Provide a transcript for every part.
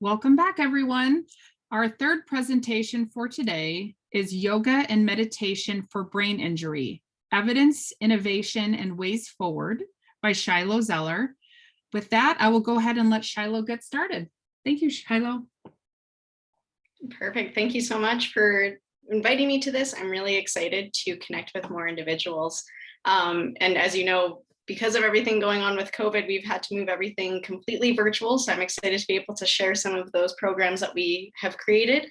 Welcome back, everyone. Our third presentation for today is Yoga and Meditation for Brain Injury, Evidence, Innovation, and Ways Forward by Shilo Zeller. With that, I will go ahead and let Shilo get started. Thank you, Shilo. Perfect. Thank you so much for inviting me to this. I'm really excited to connect with more individuals. And as you know, because of everything going on with COVID, we've had to move everything completely virtual. So I'm excited to be able to share some of those programs that we have created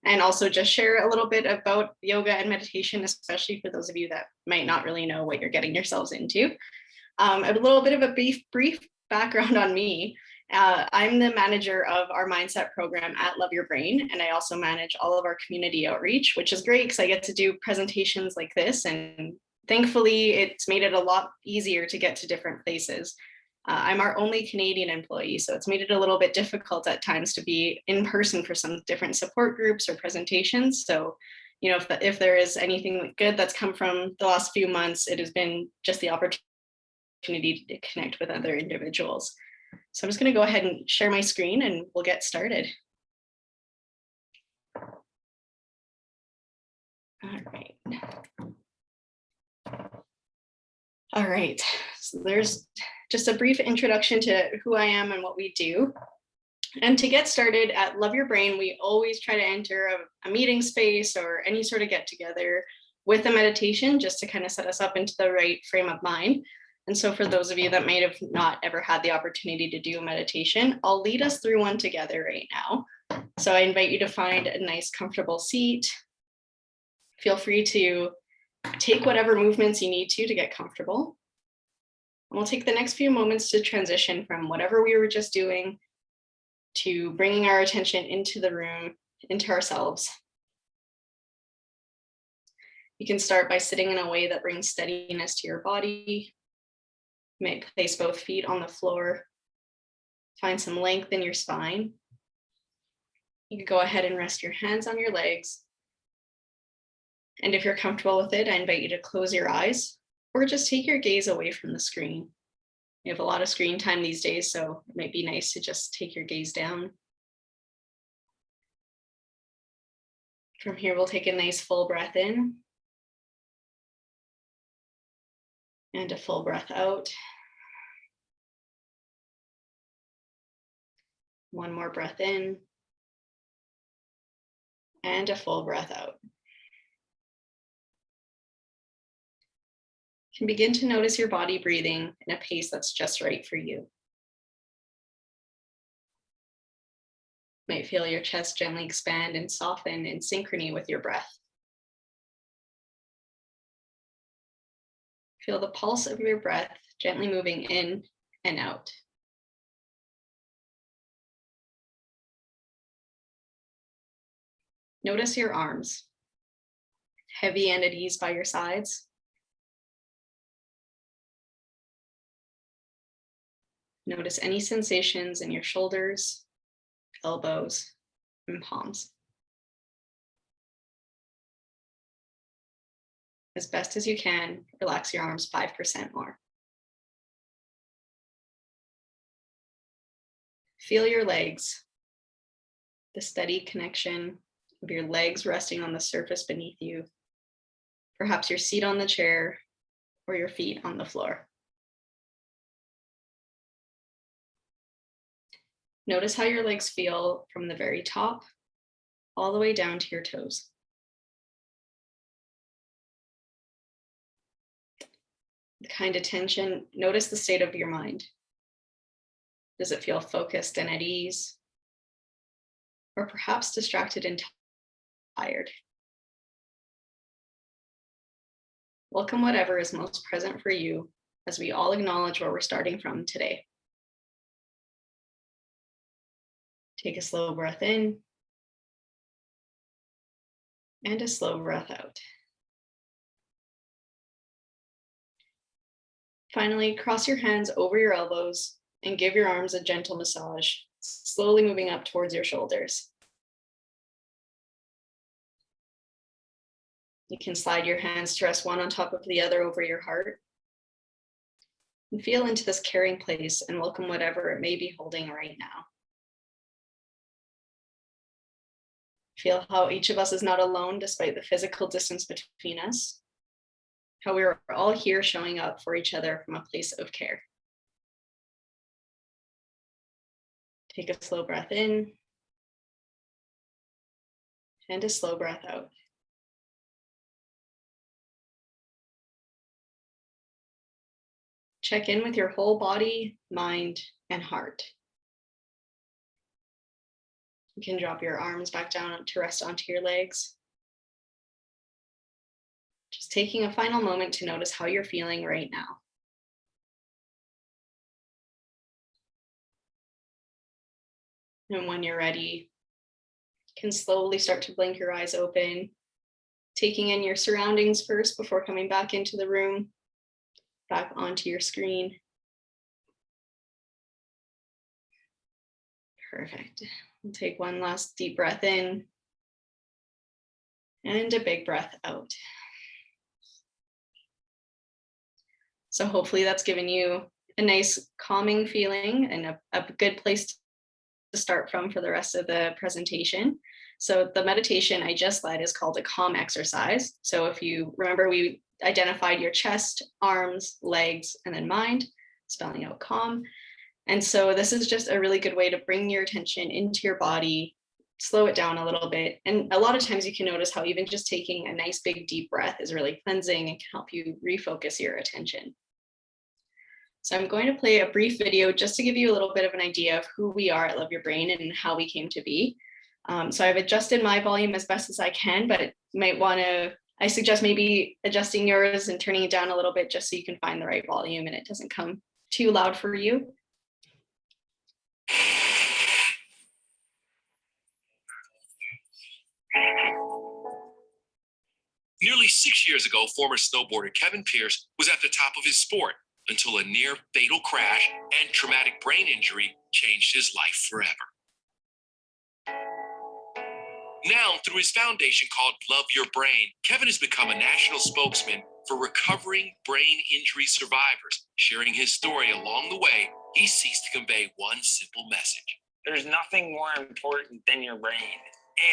and also just share a little bit about yoga and meditation, especially for those of you that might not really know what you're getting yourselves into. A little bit of a brief background on me. I'm the manager of our mindset program at Love Your Brain, and I also manage all of our community outreach, which is great because I get to do presentations like this, and thankfully it's made it a lot easier to get to different places. I'm our only Canadian employee, so it's made it a little bit difficult at times to be in person for some different support groups or presentations. So, you know, if there is anything good that's come from the last few months, it has been just the opportunity to connect with other individuals. So I'm just going to go ahead and share my screen and we'll get started. All right. So there's just a brief introduction to who I am and what we do. And to get started at Love Your Brain, we always try to enter a meeting space or any sort of get together with a meditation just to kind of set us up into the right frame of mind. And so for those of you that might have not ever had the opportunity to do a meditation, I'll lead us through one together right now. So I invite you to find a nice, comfortable seat. Feel free to take whatever movements you need to get comfortable. And we'll take the next few moments to transition from whatever we were just doing to bringing our attention into the room, into ourselves. You can start by sitting in a way that brings steadiness to your body. You might place both feet on the floor. Find some length in your spine. You can go ahead and rest your hands on your legs. And if you're comfortable with it, I invite you to close your eyes or just take your gaze away from the screen. You have a lot of screen time these days, so it might be nice to just take your gaze down. From here, we'll take a nice full breath in and a full breath out. One more breath in and a full breath out. You can begin to notice your body breathing in a pace that's just right for you. You might feel your chest gently expand and soften in synchrony with your breath. Feel the pulse of your breath gently moving in and out. Notice your arms, heavy and at ease by your sides. Notice any sensations in your shoulders, elbows, and palms. As best as you can, relax your arms 5% more. Feel your legs, the steady connection of your legs resting on the surface beneath you, perhaps your seat on the chair or your feet on the floor. Notice how your legs feel from the very top all the way down to your toes. The kind of tension, notice the state of your mind. Does it feel focused and at ease? Or perhaps distracted and tired? Welcome whatever is most present for you as we all acknowledge where we're starting from today. Take a slow breath in and a slow breath out. Finally, cross your hands over your elbows and give your arms a gentle massage, slowly moving up towards your shoulders. You can slide your hands to rest one on top of the other over your heart. And feel into this caring place and welcome whatever it may be holding right now. Feel how each of us is not alone despite the physical distance between us. How we are all here showing up for each other from a place of care. Take a slow breath in and a slow breath out. Check in with your whole body, mind, and heart. You can drop your arms back down to rest onto your legs. Just taking a final moment to notice how you're feeling right now. And when you're ready, you can slowly start to blink your eyes open, taking in your surroundings first before coming back into the room, back onto your screen. Perfect. We'll take one last deep breath in and a big breath out. So hopefully that's given you a nice calming feeling and a good place to start from for the rest of the presentation. So the meditation I just led is called a calm exercise. So if you remember, we identified your chest, arms, legs, and then mind, spelling out calm. And so this is just a really good way to bring your attention into your body, slow it down a little bit. And a lot of times you can notice how even just taking a nice big deep breath is really cleansing and can help you refocus your attention. So I'm going to play a brief video just to give you a little bit of an idea of who we are at Love Your Brain and how we came to be. So I've adjusted my volume as best as I can, but you might want to, I suggest maybe adjusting yours and turning it down a little bit just so you can find the right volume and it doesn't come too loud for you. Nearly 6 years ago, former snowboarder Kevin Pierce was at the top of his sport until a near fatal crash and traumatic brain injury changed his life forever. Now, through his foundation called Love Your Brain, Kevin has become a national spokesman for recovering brain injury survivors. Sharing his story along the way, he seeks to convey one simple message. There's nothing more important than your brain,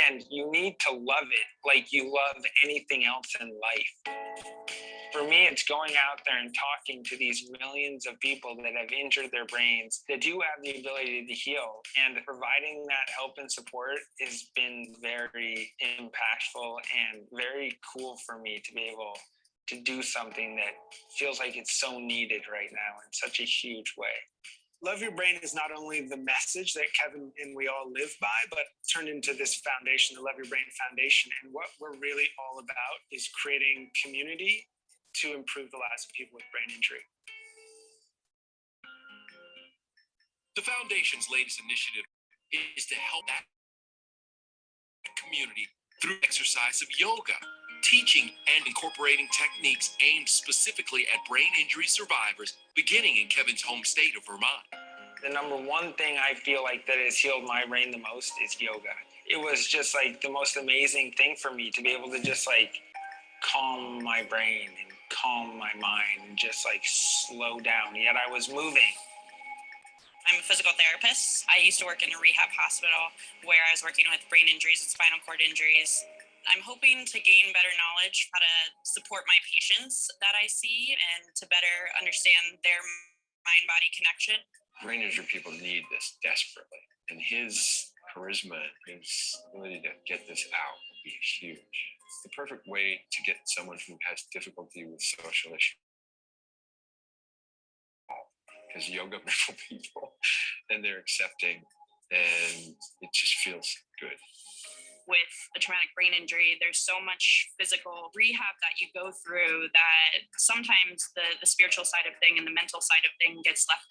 and you need to love it like you love anything else in life. For me, it's going out there and talking to these millions of people that have injured their brains that do have the ability to heal, and providing that help and support has been very impactful and very cool for me to be able to do something that feels like it's so needed right now in such a huge way. Love Your Brain is not only the message that Kevin and we all live by, but turned into this foundation, the Love Your Brain Foundation. And what we're really all about is creating community to improve the lives of people with brain injury. The Foundation's latest initiative is to help that community through exercise of yoga, teaching and incorporating techniques aimed specifically at brain injury survivors, beginning in Kevin's home state of Vermont. The number one thing I feel like that has healed my brain the most is yoga. It was just like the most amazing thing for me to be able to just like calm my brain and calm my mind and just like slow down, yet I was moving. I'm a physical therapist. I used to work in a rehab hospital where I was working with brain injuries and spinal cord injuries. I'm hoping to gain better knowledge how to support my patients that I see and to better understand their mind-body connection. Brain injured people need this desperately, and his charisma, his ability to get this out will be huge. It's the perfect way to get someone who has difficulty with social issues, because yoga mental people, and they're accepting, and it just feels good. With a traumatic brain injury, there's so much physical rehab that you go through that sometimes the spiritual side of thing and the mental side of thing gets left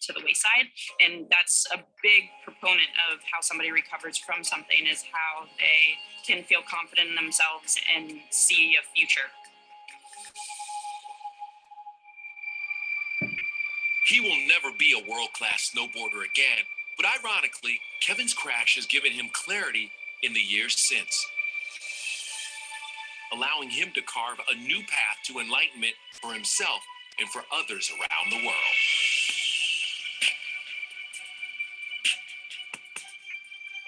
to the wayside. And that's a big proponent of how somebody recovers from something, is how they can feel confident in themselves and see a future. He will never be a world-class snowboarder again, but ironically, Kevin's crash has given him clarity in the years since, allowing him to carve a new path to enlightenment for himself and for others around the world.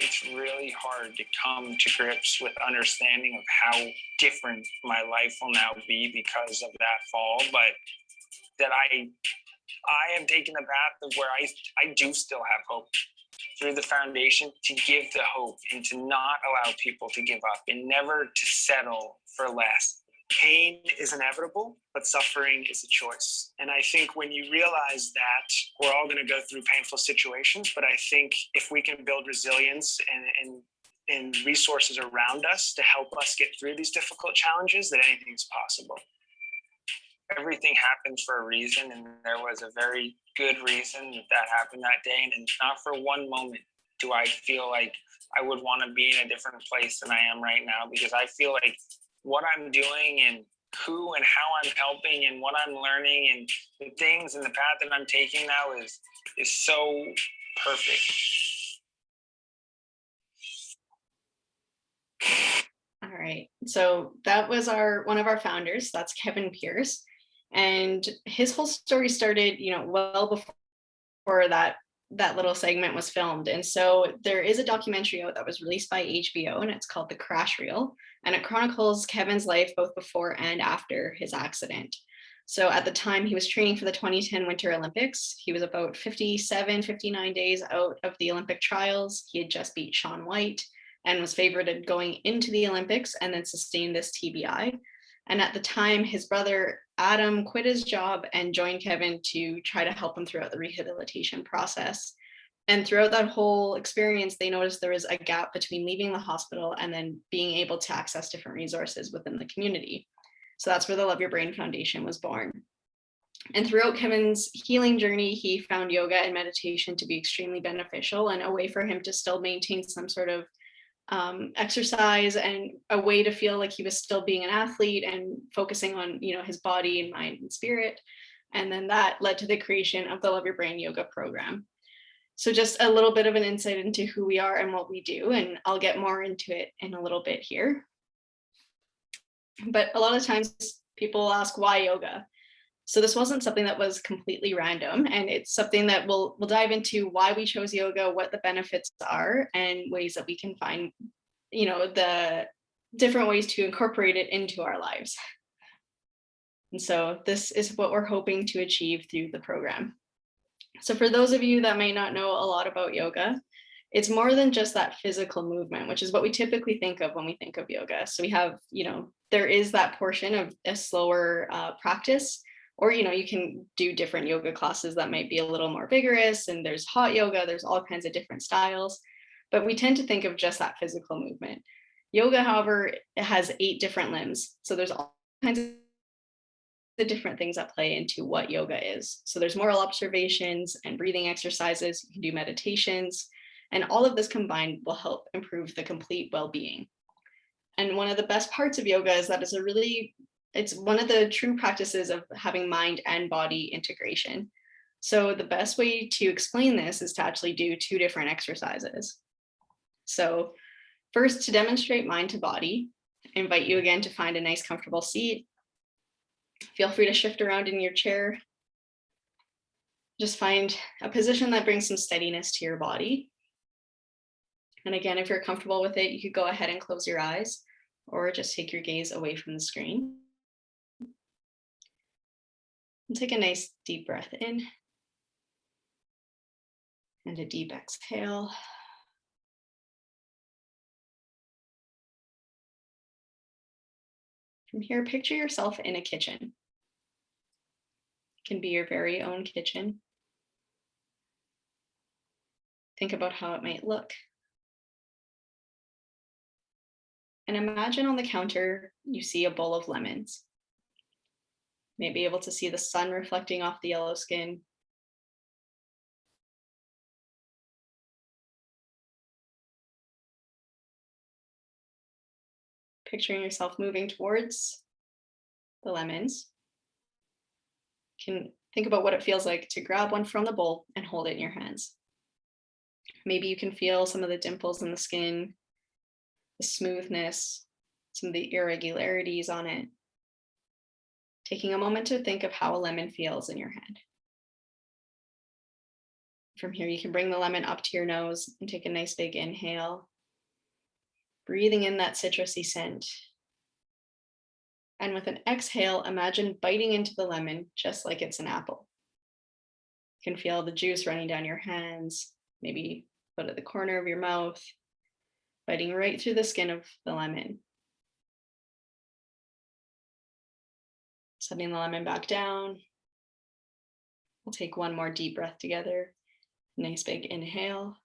it's really hard to come to grips with understanding of how different my life will now be because of that fall, but that I have taken the path of where I do still have hope through the foundation, to give the hope and to not allow people to give up and never to settle for less. Pain is inevitable, but suffering is a choice. And I think when you realize that, we're all going to go through painful situations, but I think if we can build resilience and resources around us to help us get through these difficult challenges, that anything is possible. Everything happens for a reason, and there was a very good reason that happened that day. And not for one moment do I feel like I would want to be in a different place than I am right now, because I feel like what I'm doing and who and how I'm helping and what I'm learning and the things and the path that I'm taking now is so perfect. All right, so that was one of our founders. That's Kevin Pierce, and his whole story started, well before that little segment was filmed. And so there is a documentary out that was released by HBO, and it's called The Crash Reel, and it chronicles Kevin's life both before and after his accident. So at the time he was training for the 2010 Winter Olympics, he was about 59 days out of the Olympic trials. He had just beat Shaun White and was favorited going into the Olympics, and then sustained this TBI. And at the time, his brother Adam quit his job and joined Kevin to try to help him throughout the rehabilitation process. And throughout that whole experience, they noticed there was a gap between leaving the hospital and then being able to access different resources within the community. So that's where the Love Your Brain Foundation was born. And throughout Kevin's healing journey, he found yoga and meditation to be extremely beneficial, and a way for him to still maintain some sort of exercise, and a way to feel like he was still being an athlete and focusing on, his body and mind and spirit. And then that led to the creation of the Love Your Brain yoga program. So just a little bit of an insight into who we are and what we do, and I'll get more into it in a little bit here. But a lot of times people ask, why yoga? So this wasn't something that was completely random, and it's something that we'll dive into why we chose yoga, what the benefits are, and ways that we can find, the different ways to incorporate it into our lives. And so this is what we're hoping to achieve through the program. So for those of you that may not know a lot about yoga, it's more than just that physical movement, which is what we typically think of when we think of yoga. So we have, there is that portion of a slower practice. Or, you can do different yoga classes that might be a little more vigorous, and there's hot yoga, there's all kinds of different styles, but we tend to think of just that physical movement. Yoga, however, it has 8 different limbs. So there's all kinds of different things that play into what yoga is. So there's moral observations and breathing exercises, you can do meditations, and all of this combined will help improve the complete well-being. And one of the best parts of yoga is that it's one of the true practices of having mind and body integration. So the best way to explain this is to actually do 2 different exercises. So first, to demonstrate mind to body, I invite you again to find a nice comfortable seat. Feel free to shift around in your chair. Just find a position that brings some steadiness to your body. And again, if you're comfortable with it, you could go ahead and close your eyes, or just take your gaze away from the screen. And take a nice deep breath in and a deep exhale. From here, picture yourself in a kitchen. It can be your very own kitchen. Think about how it might look. And imagine on the counter, you see a bowl of lemons. You may be able to see the sun reflecting off the yellow skin. Picturing yourself moving towards the lemons. You can think about what it feels like to grab one from the bowl and hold it in your hands. Maybe you can feel some of the dimples in the skin, the smoothness, some of the irregularities on it. Taking a moment to think of how a lemon feels in your hand. From here, you can bring the lemon up to your nose and take a nice big inhale, breathing in that citrusy scent. And with an exhale, imagine biting into the lemon just like it's an apple. You can feel the juice running down your hands, maybe put at the corner of your mouth, biting right through the skin of the lemon. Setting the lemon back down. We'll take one more deep breath together. Nice big inhale.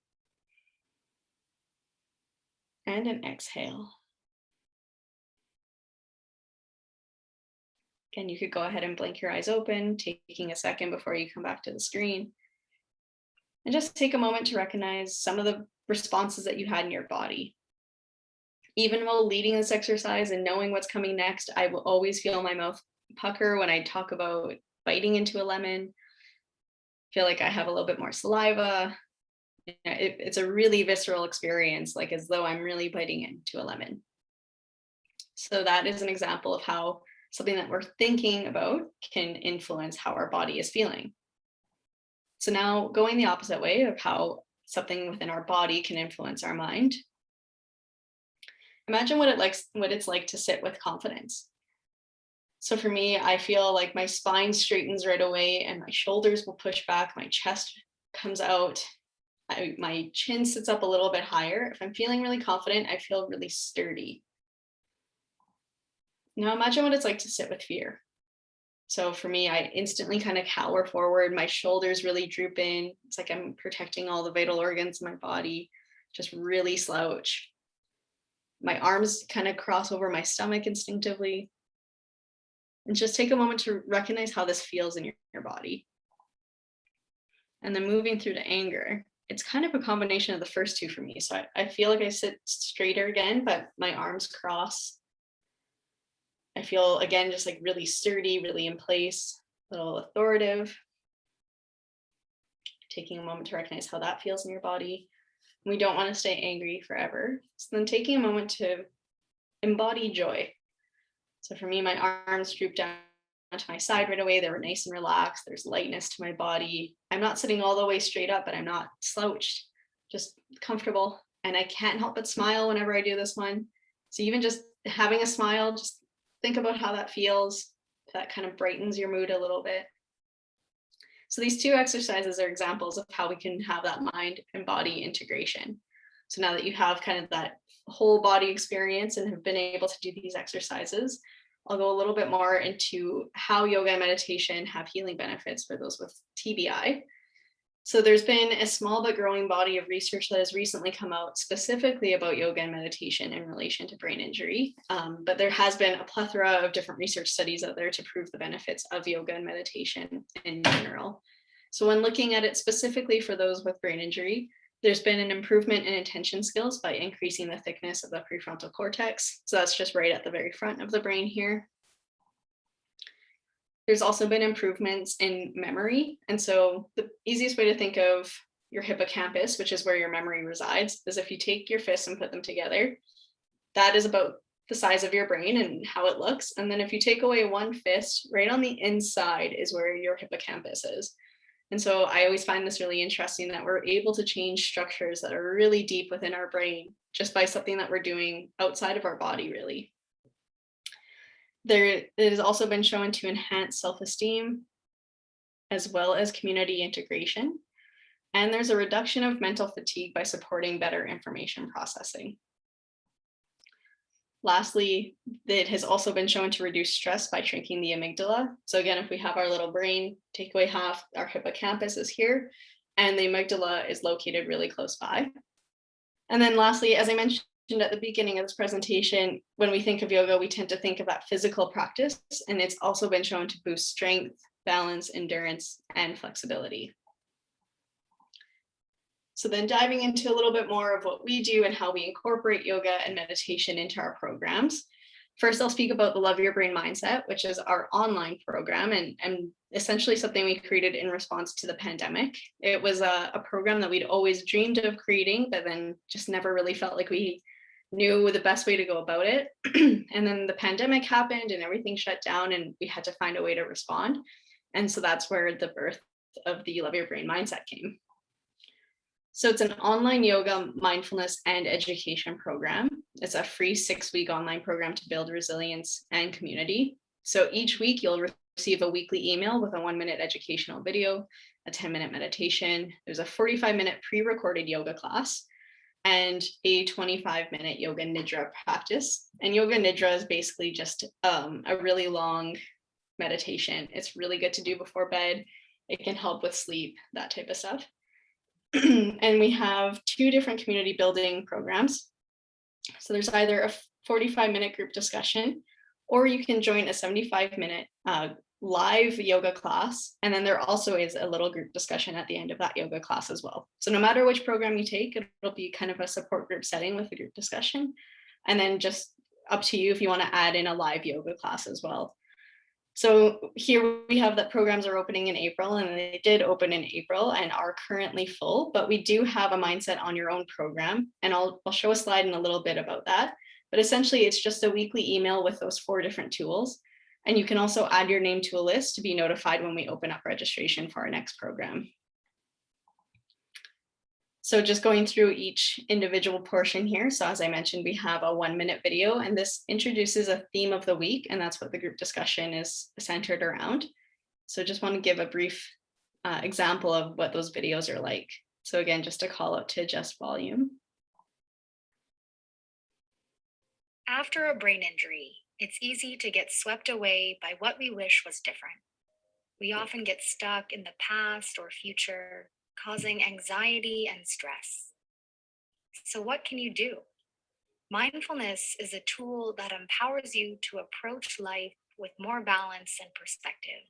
And an exhale. Again, you could go ahead and blink your eyes open, taking a second before you come back to the screen. And just take a moment to recognize some of the responses that you had in your body. Even while leading this exercise and knowing what's coming next, I will always feel my mouth pucker when I talk about biting into a lemon. Feel like I have a little bit more saliva. It's a really visceral experience, like as though I'm really biting into a lemon. So that is an example of how something that we're thinking about can influence how our body is feeling. So now going the opposite way of how something within our body can influence our mind. Imagine what it's like to sit with confidence. So for me, I feel like my spine straightens right away and my shoulders will push back, my chest comes out, my chin sits up a little bit higher. If I'm feeling really confident, I feel really sturdy. Now imagine what it's like to sit with fear. So for me, I instantly kind of cower forward, my shoulders really droop in. It's like I'm protecting all the vital organs in my body, just really slouch. My arms kind of cross over my stomach instinctively. And just take a moment to recognize how this feels in your body. And then moving through to anger, it's kind of a combination of the first two for me. So I feel like I sit straighter again, but my arms cross. I feel, again, just like really sturdy, really in place, a little authoritative. Taking a moment to recognize how that feels in your body. We don't want to stay angry forever. So then taking a moment to embody joy. So for me, my arms droop down to my side right away. They were nice and relaxed. There's lightness to my body. I'm not sitting all the way straight up, but I'm not slouched, just comfortable. And I can't help but smile whenever I do this one. So even just having a smile, just think about how that feels. That kind of brightens your mood a little bit. So these two exercises are examples of how we can have that mind and body integration. So now that you have kind of that whole body experience and have been able to do these exercises, I'll go a little bit more into how yoga and meditation have healing benefits for those with TBI. So there's been a small but growing body of research that has recently come out specifically about yoga and meditation in relation to brain injury. But there has been a plethora of different research studies out there to prove the benefits of yoga and meditation in general. So when looking at it specifically for those with brain injury, there's been an improvement in attention skills by increasing the thickness of the prefrontal cortex. So that's just right at the very front of the brain here. There's also been improvements in memory. And so the easiest way to think of your hippocampus, which is where your memory resides, is if you take your fists and put them together, that is about the size of your brain and how it looks. And then if you take away one fist, right on the inside is where your hippocampus is. And so I always find this really interesting that we're able to change structures that are really deep within our brain just by something that we're doing outside of our body, really. It has also been shown to enhance self-esteem as well as community integration. And there's a reduction of mental fatigue by supporting better information processing. Lastly, it has also been shown to reduce stress by shrinking the amygdala. So again, if we have our little brain, take away half, our hippocampus is here, and the amygdala is located really close by. And then lastly, as I mentioned at the beginning of this presentation, when we think of yoga, we tend to think of that physical practice, and it's also been shown to boost strength, balance, endurance, and flexibility. So then diving into a little bit more of what we do and how we incorporate yoga and meditation into our programs. First, I'll speak about the Love Your Brain Mindset, which is our online program and essentially something we created in response to the pandemic. It was a program that we'd always dreamed of creating, but then just never really felt like we knew the best way to go about it. And then the pandemic happened and everything shut down and we had to find a way to respond. And so that's where the birth of the Love Your Brain Mindset came. So it's an online yoga, mindfulness, and education program. It's a free 6-week online program to build resilience and community. So each week you'll receive a weekly email with a 1-minute educational video, a 10-minute meditation. There's a 45-minute pre-recorded yoga class and a 25-minute yoga nidra practice. And yoga nidra is basically just a really long meditation. It's really good to do before bed. It can help with sleep, that type of stuff. And we have 2 different community building programs. So there's either a 45-minute group discussion, or you can join a 75-minute live yoga class. And then there also is a little group discussion at the end of that yoga class as well. So no matter which program you take, it'll be kind of a support group setting with the group discussion. And then just up to you if you want to add in a live yoga class as well. So here we have that programs are opening in April, and they did open in April and are currently full, but we do have a Mindset on Your Own program, and I'll show a slide in a little bit about that. But essentially it's just a weekly email with those 4 different tools. And you can also add your name to a list to be notified when we open up registration for our next program. So just going through each individual portion here. So as I mentioned, we have a 1-minute video, and this introduces a theme of the week, and that's what the group discussion is centered around. So just want to give a brief example of what those videos are like. So again, just a call out to adjust volume. After a brain injury, it's easy to get swept away by what we wish was different. We often get stuck in the past or future, causing anxiety and stress. So what can you do? Mindfulness is a tool that empowers you to approach life with more balance and perspective.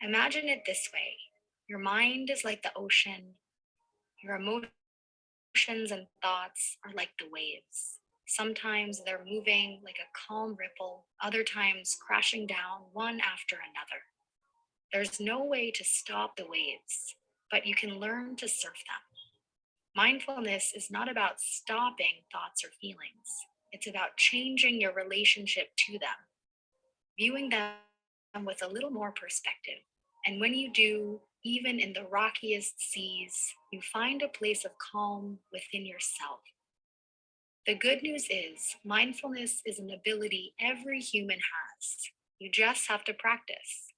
Imagine it this way. Your mind is like the ocean. Your emotions and thoughts are like the waves. Sometimes they're moving like a calm ripple, other times crashing down one after another. There's no way to stop the waves, but you can learn to surf them. Mindfulness is not about stopping thoughts or feelings. It's about changing your relationship to them, viewing them with a little more perspective. And when you do, even in the rockiest seas, you find a place of calm within yourself. The good news is mindfulness is an ability every human has. You just have to practice.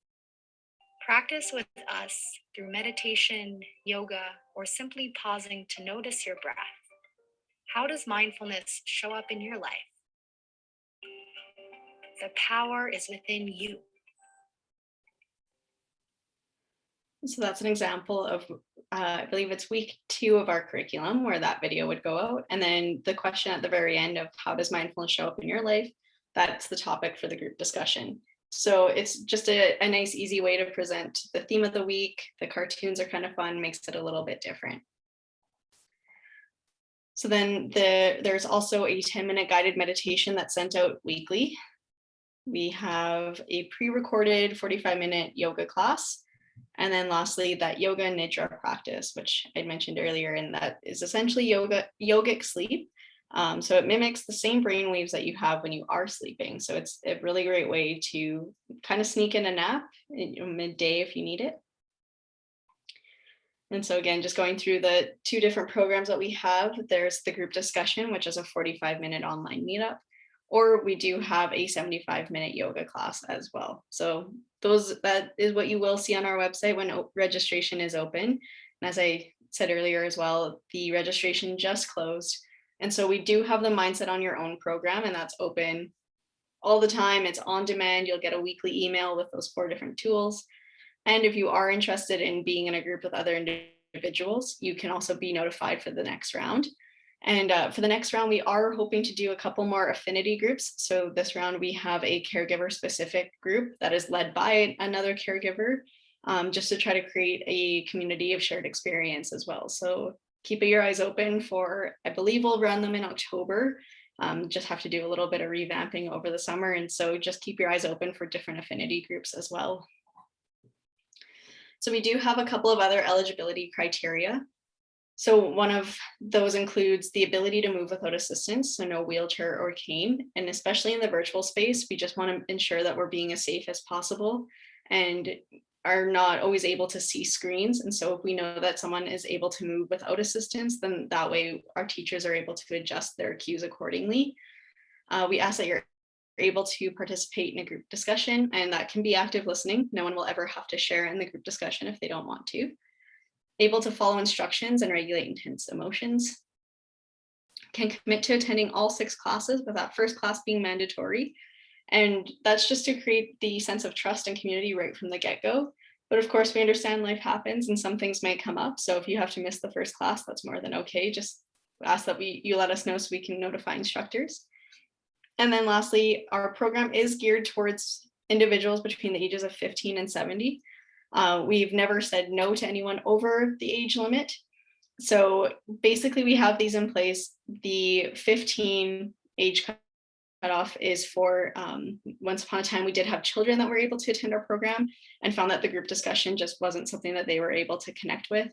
Practice with us through meditation, yoga, or simply pausing to notice your breath. How does mindfulness show up in your life? The power is within you. So that's an example of, I believe it's week 2 of our curriculum where that video would go out. And then the question at the very end of how does mindfulness show up in your life? That's the topic for the group discussion. So it's just a nice, easy way to present the theme of the week. The cartoons are kind of fun, makes it a little bit different. So then there's also a 10-minute guided meditation that's sent out weekly. We have a pre-recorded 45-minute yoga class. And then lastly, that yoga nidra practice, which I mentioned earlier, and that is essentially yogic sleep. So it mimics the same brain waves that you have when you are sleeping. So it's a really great way to kind of sneak in a nap midday if you need it. And so again, just going through the 2 different programs that we have, there's the group discussion, which is a 45-minute online meetup, or we do have a 75-minute yoga class as well. So that is what you will see on our website when registration is open. And as I said earlier as well, the registration just closed. And so we do have the Mindset on Your Own program, and that's open all the time. It's on demand. You'll get a weekly email with those 4 different tools. And if you are interested in being in a group with other individuals, you can also be notified for the next round. And for the next round, we are hoping to do a couple more affinity groups. So this round, we have a caregiver specific group that is led by another caregiver, just to try to create a community of shared experience as well. So keep your eyes open for, I believe we'll run them in October. Just have to do a little bit of revamping over the summer. And so just keep your eyes open for different affinity groups as well. So we do have a couple of other eligibility criteria. So one of those includes the ability to move without assistance, so no wheelchair or cane. And especially in the virtual space, we just want to ensure that we're being as safe as possible. And are not always able to see screens. And so if we know that someone is able to move without assistance, then that way our teachers are able to adjust their cues accordingly. We ask that you're able to participate in a group discussion, and that can be active listening. No one will ever have to share in the group discussion if they don't want to. Able to follow instructions and regulate intense emotions. Can commit to attending all 6 classes, with that first class being mandatory. And that's just to create the sense of trust and community right from the get-go. But of course, we understand life happens and some things may come up. So if you have to miss the first class, that's more than okay. Just ask that you let us know so we can notify instructors. And then lastly, our program is geared towards individuals between the ages of 15 and 70. We've never said no to anyone over the age limit. So basically we have these in place. The 15 age cutoff is for, once upon a time, we did have children that were able to attend our program and found that the group discussion just wasn't something that they were able to connect with.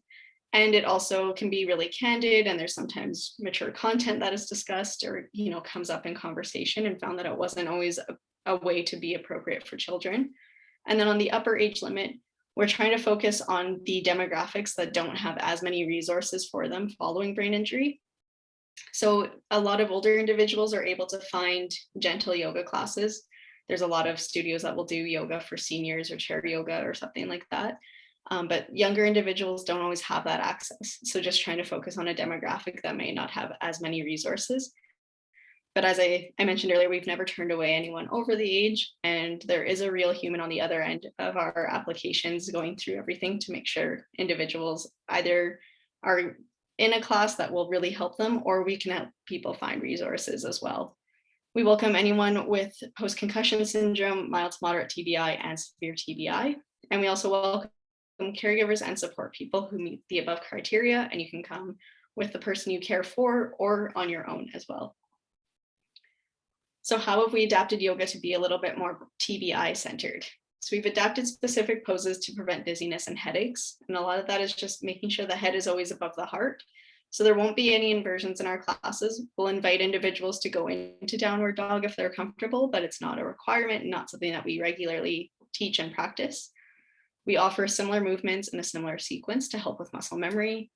And it also can be really candid, and there's sometimes mature content that is discussed or, comes up in conversation, and found that it wasn't always a way to be appropriate for children. And then on the upper age limit, we're trying to focus on the demographics that don't have as many resources for them following brain injury. So a lot of older individuals are able to find gentle yoga classes. There's a lot of studios that will do yoga for seniors or chair yoga or something like that. But younger individuals don't always have that access. So just trying to focus on a demographic that may not have as many resources. But as I mentioned earlier, we've never turned away anyone over the age, and there is a real human on the other end of our applications going through everything to make sure individuals either are in a class that will really help them, or we can help people find resources as well. We welcome anyone with post-concussion syndrome, mild to moderate TBI, and severe TBI. And we also welcome caregivers and support people who meet the above criteria, and you can come with the person you care for or on your own as well. So how have we adapted yoga to be a little bit more TBI centered? So we've adapted specific poses to prevent dizziness and headaches. And a lot of that is just making sure the head is always above the heart. So there won't be any inversions in our classes. We'll invite individuals to go into downward dog if they're comfortable, but it's not a requirement and not something that we regularly teach and practice. We offer similar movements in a similar sequence to help with muscle memory.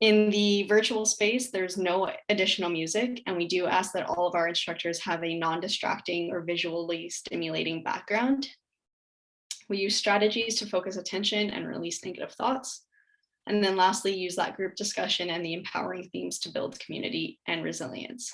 In the virtual space, there's no additional music, and we do ask that all of our instructors have a non-distracting or visually stimulating background. We use strategies to focus attention and release negative thoughts. And then lastly, use that group discussion and the empowering themes to build community and resilience.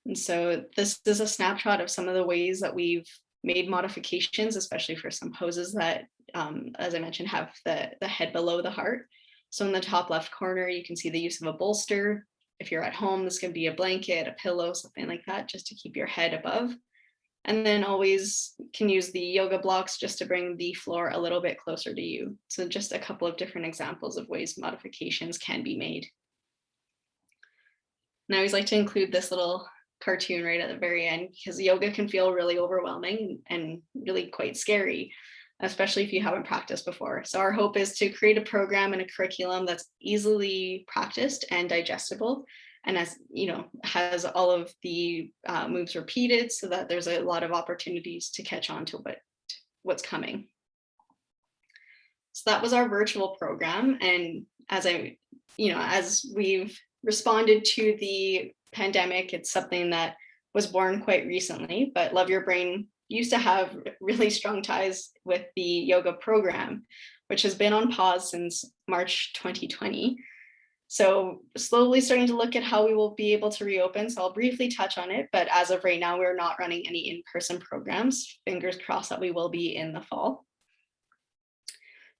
And so this is a snapshot of some of the ways that we've made modifications, especially for some poses that, as I mentioned, have the head below the heart. So in the top left corner, you can see the use of a bolster. If you're at home, this can be a blanket, a pillow, something like that, just to keep your head above. And then always can use the yoga blocks just to bring the floor a little bit closer to you. So just a couple of different examples of ways modifications can be made. And I always like to include this little cartoon right at the very end, because yoga can feel really overwhelming and really quite scary, especially if you haven't practiced before. So our hope is to create a program and a curriculum that's easily practiced and digestible, and has all of the moves repeated, so that there's a lot of opportunities to catch on to what's coming. So that was our virtual program. And as we've responded to the pandemic, it's something that was born quite recently, but Love Your Brain used to have really strong ties with the yoga program, which has been on pause since March 2020. So slowly starting to look at how we will be able to reopen. So I'll briefly touch on it, but as of right now, we're not running any in-person programs. Fingers crossed that we will be in the fall.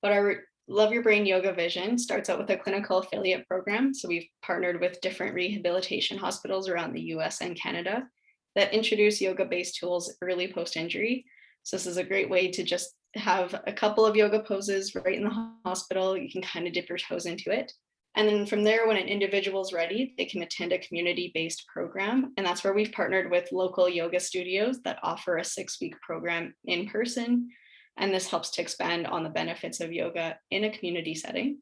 But our Love Your Brain yoga vision starts out with a clinical affiliate program. So we've partnered with different rehabilitation hospitals around the US and Canada that introduce yoga-based tools early post-injury. So this is a great way to just have a couple of yoga poses right in the hospital. You can kind of dip your toes into it. And then from there, when an individual is ready, they can attend a community-based program. And that's where we've partnered with local yoga studios that offer a 6-week program in person. And this helps to expand on the benefits of yoga in a community setting.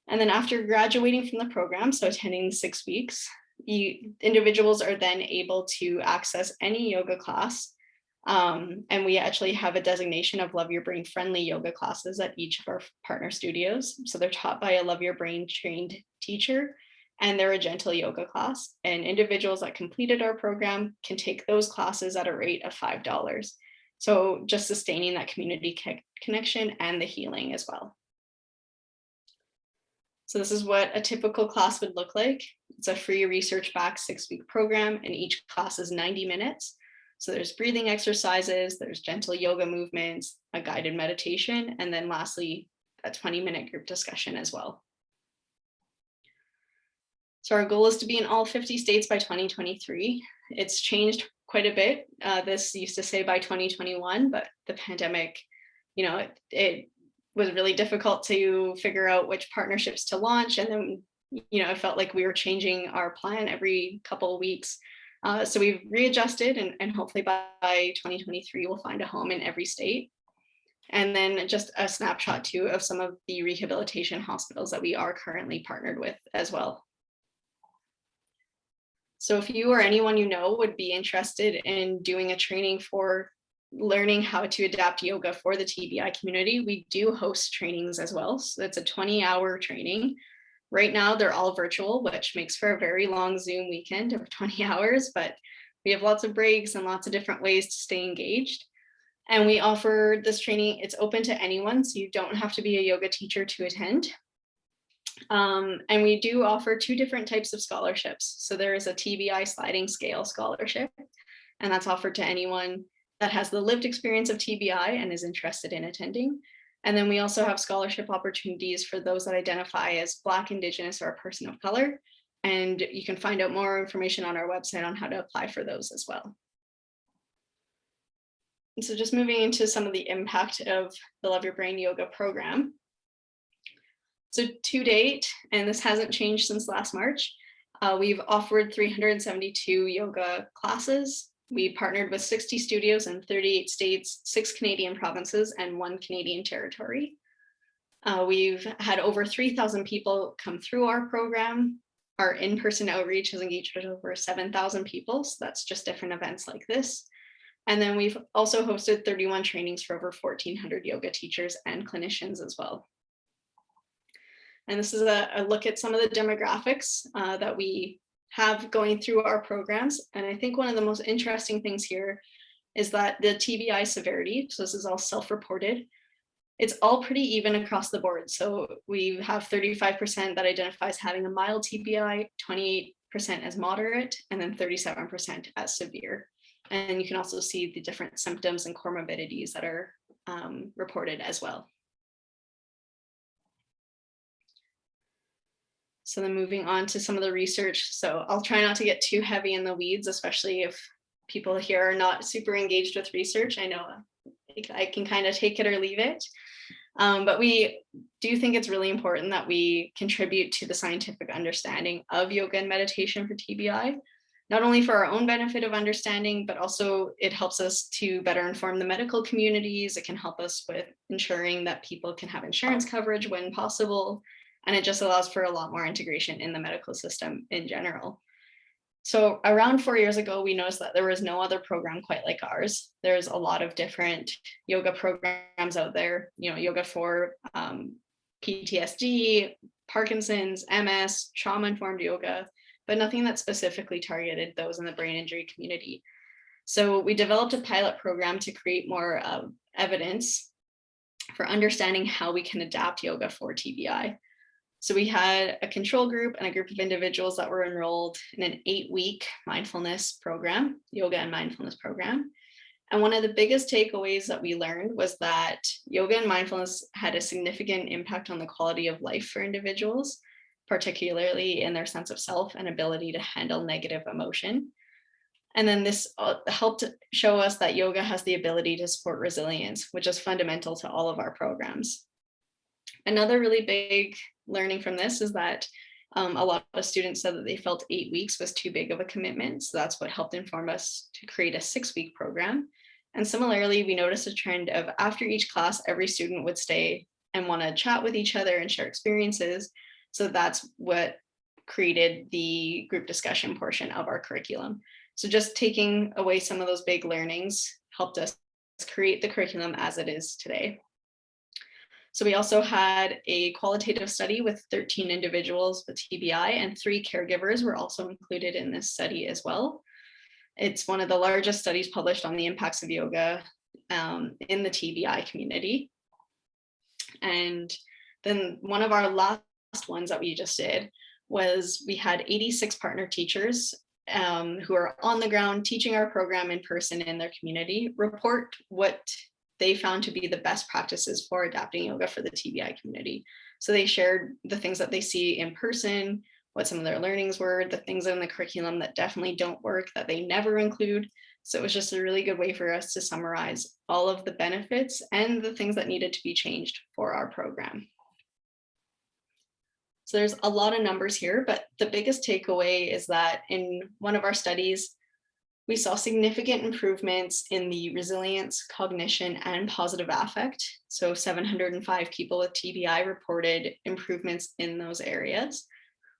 And then after graduating from the program, so attending 6 weeks, individuals are then able to access any yoga class And we actually have a designation of Love Your Brain friendly yoga classes at each of our partner studios. So they're taught by a Love Your Brain trained teacher, and they're a gentle yoga class. And individuals that completed our program can take those classes at a rate of $5. So just sustaining that community connection and the healing as well. So this is what a typical class would look like. It's a free research-backed 6-week program, and each class is 90 minutes. So there's breathing exercises, there's gentle yoga movements, a guided meditation, and then lastly, a 20-minute group discussion as well. So our goal is to be in all 50 states by 2023. It's changed quite a bit. This used to say by 2021, but the pandemic, it was really difficult to figure out which partnerships to launch. And then, it felt like we were changing our plan every couple of weeks. So we've readjusted, and hopefully by 2023, we'll find a home in every state. And then just a snapshot too of some of the rehabilitation hospitals that we are currently partnered with as well. So if you or anyone you know would be interested in doing a training for learning how to adapt yoga for the TBI community, we do host trainings as well. So it's a 20-hour training. Right now, they're all virtual, which makes for a very long Zoom weekend of 20 hours, but we have lots of breaks and lots of different ways to stay engaged. And we offer this training, it's open to anyone, so you don't have to be a yoga teacher to attend. And we do offer 2 different types of scholarships. So there is a TBI sliding scale scholarship, and that's offered to anyone that has the lived experience of TBI and is interested in attending. And then we also have scholarship opportunities for those that identify as Black, Indigenous, or a person of color. And you can find out more information on our website on how to apply for those as well. And so just moving into some of the impact of the Love Your Brain yoga program. So to date, and this hasn't changed since last March, we've offered 372 yoga classes. We partnered with 60 studios in 38 states, 6 Canadian provinces, and 1 Canadian territory. We've had over 3,000 people come through our program. Our in-person outreach has engaged with over 7,000 people. So that's just different events like this. And then we've also hosted 31 trainings for over 1,400 yoga teachers and clinicians as well. And this is a look at some of the demographics that we have going through our programs. And I think one of the most interesting things here is that the TBI severity, so this is all self-reported, it's all pretty even across the board. So we have 35% that identifies having a mild TBI, 28% as moderate, and then 37% as severe. And you can also see the different symptoms and comorbidities that are reported as well. So then moving on to some of the research. So I'll try not to get too heavy in the weeds, especially if people here are not super engaged with research. I know I can kind of take it or leave it. But we do think it's really important that we contribute to the scientific understanding of yoga and meditation for TBI, not only for our own benefit of understanding, but also it helps us to better inform the medical communities. It can help us with ensuring that people can have insurance coverage when possible. And it just allows for a lot more integration in the medical system in general. So around 4 years ago, we noticed that there was no other program quite like ours. There's a lot of different yoga programs out there, yoga for PTSD, Parkinson's, MS, trauma-informed yoga, but nothing that specifically targeted those in the brain injury community. So we developed a pilot program to create more evidence for understanding how we can adapt yoga for TBI. So we had a control group and a group of individuals that were enrolled in an 8-week mindfulness program, yoga and mindfulness program. And one of the biggest takeaways that we learned was that yoga and mindfulness had a significant impact on the quality of life for individuals, particularly in their sense of self and ability to handle negative emotion. And then this helped show us that yoga has the ability to support resilience, which is fundamental to all of our programs. Another really big learning from this is that a lot of students said that they felt 8 weeks was too big of a commitment. So that's what helped inform us to create a 6-week program. And similarly, we noticed a trend of after each class, every student would stay and want to chat with each other and share experiences. So that's what created the group discussion portion of our curriculum. So just taking away some of those big learnings helped us create the curriculum as it is today. So we also had a qualitative study with 13 individuals with TBI, and 3 caregivers were also included in this study as well. It's one of the largest studies published on the impacts of yoga in the TBI community. And then one of our last ones that we just did was we had 86 partner teachers who are on the ground teaching our program in person in their community report what they found to be the best practices for adapting yoga for the TBI community. So they shared the things that they see in person, what some of their learnings were, the things in the curriculum that definitely don't work, that they never include. So it was just a really good way for us to summarize all of the benefits and the things that needed to be changed for our program. So there's a lot of numbers here, but the biggest takeaway is that in one of our studies, we saw significant improvements in the resilience, cognition, and positive affect. So 705 people with TBI reported improvements in those areas.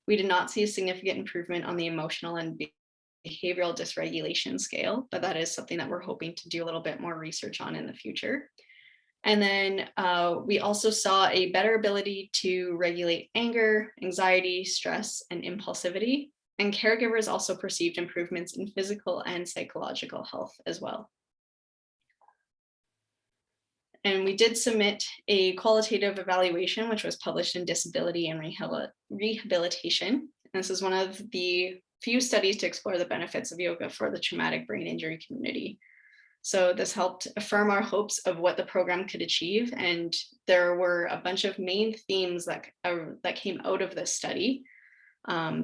We did not see a significant improvement on the emotional and behavioral dysregulation scale, but that is something that we're hoping to do a little bit more research on in the future. And then we also saw a better ability to regulate anger, anxiety, stress, and impulsivity. And caregivers also perceived improvements in physical and psychological health as well. And we did submit a qualitative evaluation, which was published in Disability and Rehabilitation. And this is one of the few studies to explore the benefits of yoga for the traumatic brain injury community. So this helped affirm our hopes of what the program could achieve. And there were a bunch of main themes that came out of this study.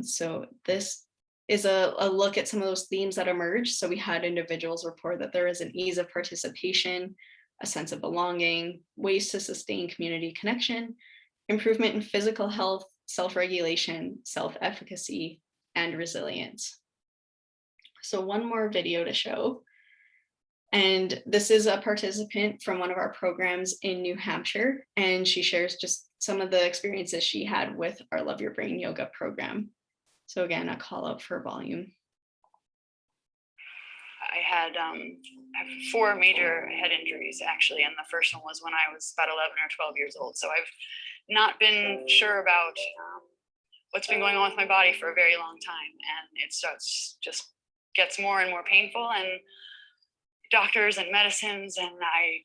So this is a look at some of those themes that emerged. So we had individuals report that there is an ease of participation, a sense of belonging, ways to sustain community connection, improvement in physical health, self-regulation, self-efficacy, and resilience. So one more video to show. And this is a participant from one of our programs in New Hampshire, and she shares just some of the experiences she had with our Love Your Brain yoga program. So again, a call out for volume. I had 4 major head injuries actually, and the first one was when I was about 11 or 12 years old. So I've not been sure about what's been going on with my body for a very long time, and it starts just gets more and more painful, and doctors and medicines, and I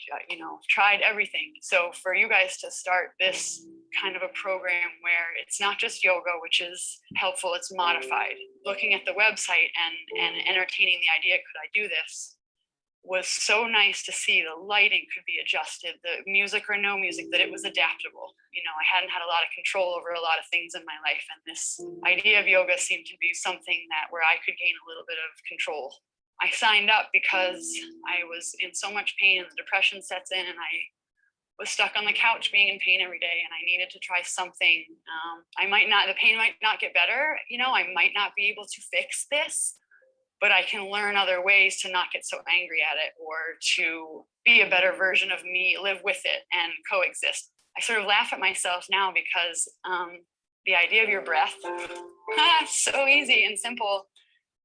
tried everything. So for you guys to start this kind of a program where it's not just yoga, which is helpful, it's modified. Looking at the website and entertaining the idea, could I do this, was so nice to see. The lighting could be adjusted, the music or no music, that it was adaptable. I hadn't had a lot of control over a lot of things in my life, and this idea of yoga seemed to be something where I could gain a little bit of control. I signed up because I was in so much pain, and the depression sets in, and I was stuck on the couch being in pain every day, and I needed to try something. The pain might not get better, I might not be able to fix this, but I can learn other ways to not get so angry at it, or to be a better version of me, live with it and coexist. I sort of laugh at myself now because the idea of your breath, so easy and simple.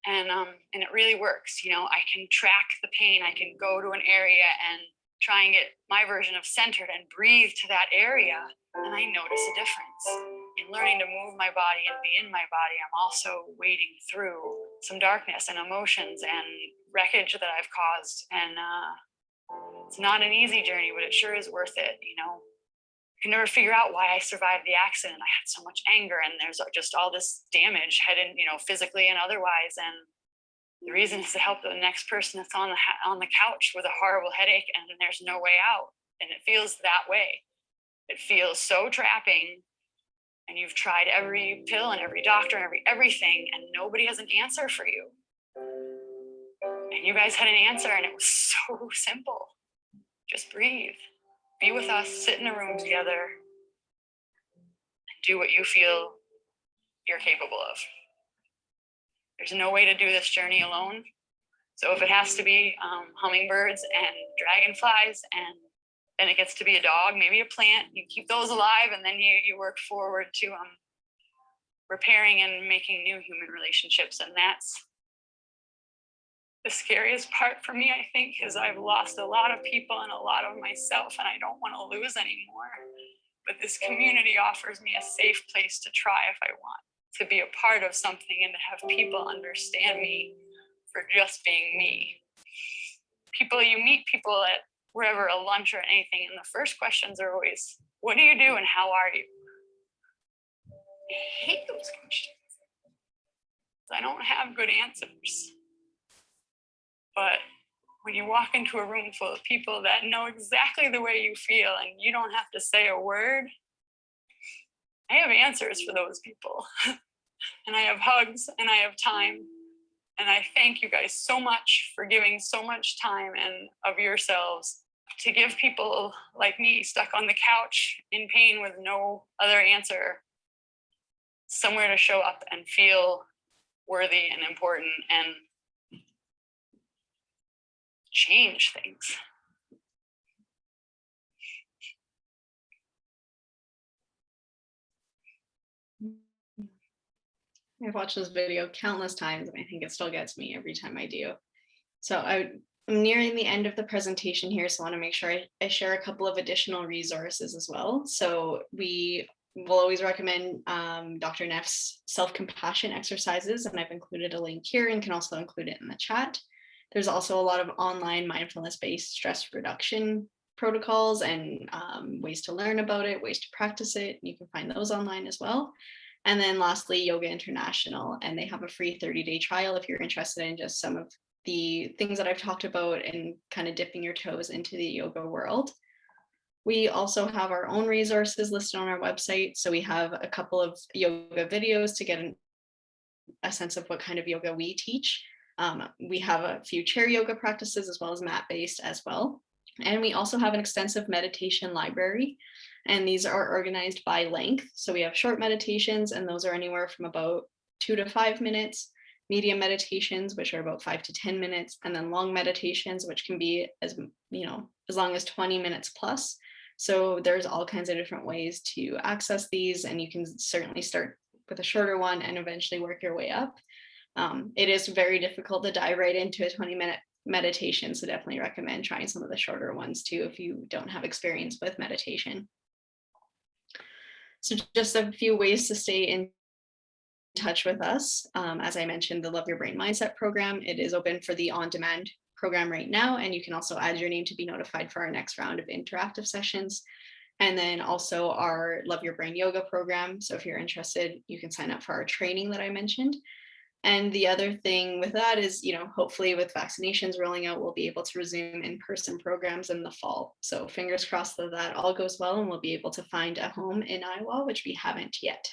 And it really works. I can track the pain. I can go to an area and try and get my version of centered and breathe to that area. And I notice a difference. In learning to move my body and be in my body, I'm also wading through some darkness and emotions and wreckage that I've caused. And it's not an easy journey, but it sure is worth it. I can never figure out why I survived the accident. I had so much anger, and there's just all this damage headed, physically and otherwise. And the reason is to help the next person that's on the couch with a horrible headache, and there's no way out. And it feels that way. It feels so trapping. And you've tried every pill and every doctor and everything, and nobody has an answer for you. And you guys had an answer, and it was so simple. Just breathe. Be with us, sit in a room together, and do what you feel you're capable of. There's no way to do this journey alone. So if it has to be hummingbirds and dragonflies, and then it gets to be a dog, maybe a plant, you keep those alive, and then you work forward to repairing and making new human relationships. And that's The scariest part for me, I think, is I've lost a lot of people and a lot of myself, and I don't want to lose anymore. But this community offers me a safe place to try if I want, to be a part of something and to have people understand me for just being me. You meet people at wherever, a lunch or anything, and the first questions are always, what do you do and how are you? I hate those questions. I don't have good answers. But when you walk into a room full of people that know exactly the way you feel and you don't have to say a word, I have answers for those people. And I have hugs and I have time. And I thank you guys so much for giving so much time and of yourselves to give people like me stuck on the couch in pain with no other answer somewhere to show up and feel worthy and important and change things. I've watched this video countless times, and I think it still gets me every time I do. So I'm nearing the end of the presentation here, so I want to make sure I share a couple of additional resources as well. So we will always recommend Dr. Neff's self-compassion exercises, and I've included a link here and can also include it in the chat. There's also a lot of online mindfulness-based stress reduction protocols and ways to learn about it, ways to practice it. You can find those online as well. And then lastly, Yoga International, and they have a free 30-day trial if you're interested in just some of the things that I've talked about and kind of dipping your toes into the yoga world. We also have our own resources listed on our website. So we have a couple of yoga videos to get a sense of what kind of yoga we teach. We have a few chair yoga practices as well as mat-based as well. And we also have an extensive meditation library. And these are organized by length. So we have short meditations, and those are anywhere from about 2 to 5 minutes, medium meditations, which are about 5 to 10 minutes, and then long meditations, which can be as long as 20 minutes plus. So there's all kinds of different ways to access these, and you can certainly start with a shorter one and eventually work your way up. It is very difficult to dive right into a 20-minute meditation, so definitely recommend trying some of the shorter ones too if you don't have experience with meditation. So just a few ways to stay in touch with us. As I mentioned, the Love Your Brain Mindset program, it is open for the on-demand program right now, and you can also add your name to be notified for our next round of interactive sessions. And then also our Love Your Brain yoga program. So if you're interested, you can sign up for our training that I mentioned. And the other thing with that is, hopefully with vaccinations rolling out, we'll be able to resume in-person programs in the fall. So fingers crossed that all goes well and we'll be able to find a home in Iowa, which we haven't yet.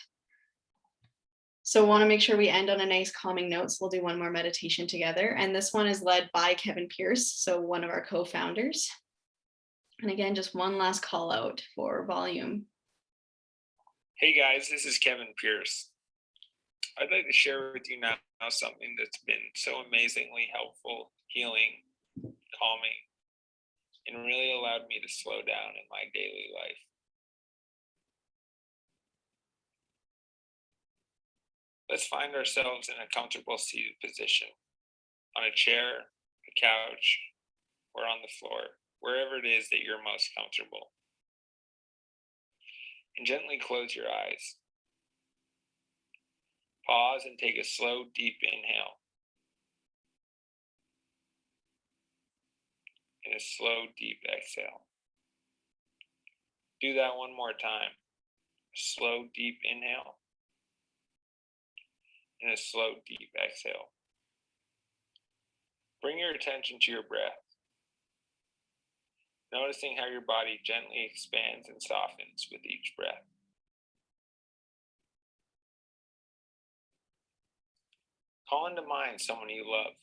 So want to make sure we end on a nice calming note. So we'll do one more meditation together. And this one is led by Kevin Pierce, so one of our co-founders. And again, just one last call out for volume. Hey guys, this is Kevin Pierce. I'd like to share with you now something that's been so amazingly helpful, healing, calming, and really allowed me to slow down in my daily life. Let's find ourselves in a comfortable seated position, on a chair, a couch, or on the floor, wherever it is that you're most comfortable. And gently close your eyes. Pause and take a slow, deep inhale. And a slow, deep exhale. Do that one more time. A slow, deep inhale. And a slow, deep exhale. Bring your attention to your breath. Noticing how your body gently expands and softens with each breath. Call into mind someone you love.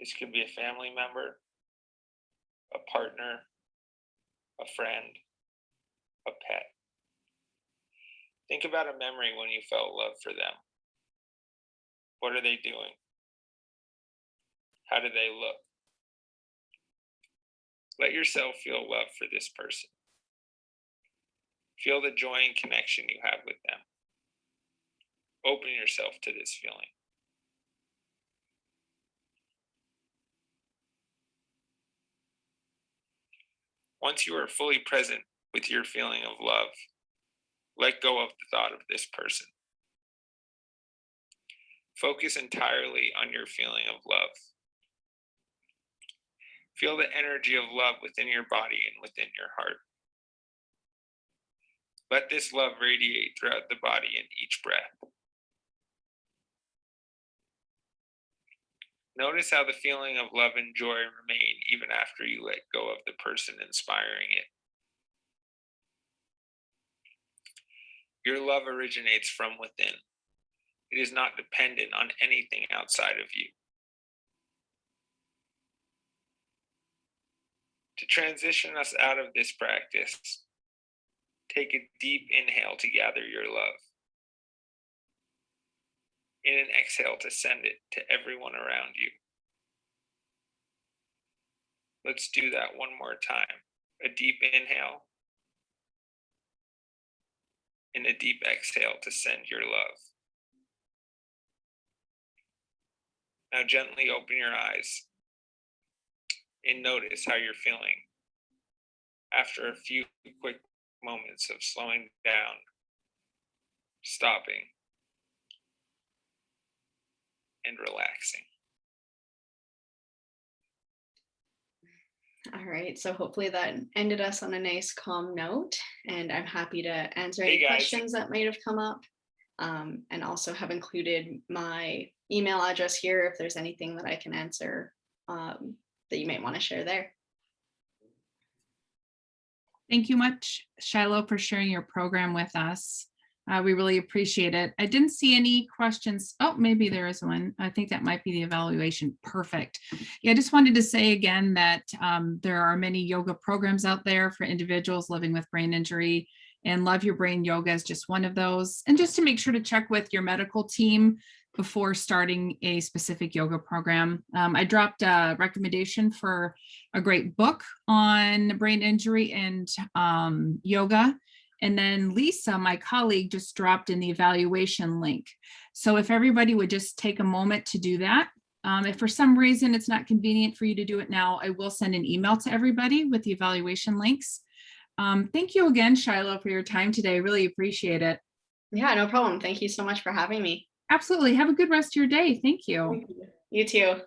This could be a family member, a partner, a friend, a pet. Think about a memory when you felt love for them. What are they doing? How do they look? Let yourself feel love for this person. Feel the joy and connection you have with them. Open yourself to this feeling. Once you are fully present with your feeling of love, let go of the thought of this person. Focus entirely on your feeling of love. Feel the energy of love within your body and within your heart. Let this love radiate throughout the body in each breath. Notice how the feeling of love and joy remain even after you let go of the person inspiring it. Your love originates from within. It is not dependent on anything outside of you. To transition us out of this practice, take a deep inhale to gather your love. In an exhale to send it to everyone around you. Let's do that one more time. A deep inhale and a deep exhale to send your love. Now gently open your eyes and notice how you're feeling after a few quick moments of slowing down, stopping, and relaxing. All right, so hopefully that ended us on a nice calm note, and I'm happy to answer Hey, any guys. questions that might have come up, and also have included my email address here if there's anything that I can answer that you might want to share there. Thank you much, Shilo, for sharing your program with us. We really appreciate it. I didn't see any questions. Oh, maybe there is one. I think that might be the evaluation. Perfect. Yeah, I just wanted to say again that there are many yoga programs out there for individuals living with brain injury, and Love Your Brain Yoga is just one of those. And just to make sure to check with your medical team before starting a specific yoga program. I dropped a recommendation for a great book on brain injury and yoga. And then Lisa, my colleague, just dropped in the evaluation link. So if everybody would just take a moment to do that. If for some reason it's not convenient for you to do it now, I will send an email to everybody with the evaluation links. Thank you again, Shilo, for your time today. Really appreciate it. Yeah, no problem. Thank you so much for having me. Absolutely. Have a good rest of your day. Thank you. You too.